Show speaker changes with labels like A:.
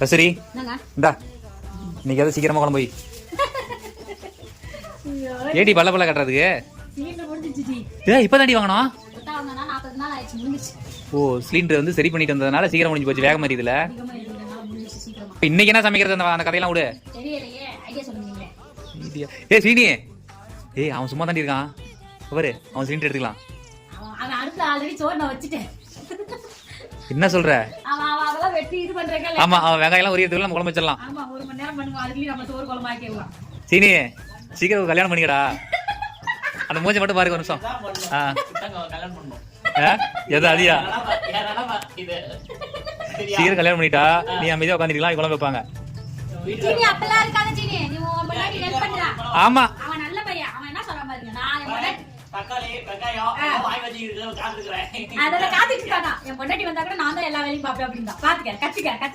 A: சரி இந்தா இன்னைக்கு எதாவது சீக்கிரமா குழம்பு போய் ஏடி பல்ல பல்ல கட்டுறதுக்கு இப்பதாண்டி வாங்கணும். ஓ சிலிண்டர் வந்து சரி பண்ணிட்டு வந்ததுனால சீக்கிரம் முடிஞ்சு போச்சு, வேக மாதிரி இதுல. இன்னைக்கு என்ன சமைக்கிறது அந்த கதையெல்லாம் விடு. ஏ சீனி, ஏய் அவன் சும்மா தாண்டி இருக்கான் பாரு, அவன் சிலிண்டர் எடுத்துக்கலாம். என்ன சொல்ற? ஆமா அவன் வெங்காயம் எல்லாம் உரியதுக்குள்ள நம்ம குழம்பு வச்சிடலாம். சீனி சீக்கிரம் கல்யாணம் பண்ணிக்கடா. அந்த மூஞ்சை மட்டும் பாருங்க ஒரு நிமிஷம். எது அதியா சீக்கிரம் கல்யாணம் பண்ணிட்டா நீ அமைதியா உட்காந்துக்கலாம், குழம்பு வைப்பாங்க. ஆமா
B: அதெல்லாம் காத்துட்டு இருக்காங்க. என் பொண்டாட்டி வந்தா கூட நான் தான் எல்லா வேலையும் பாப்பேன் அப்படின்னா பாத்துக்க கத்துக்க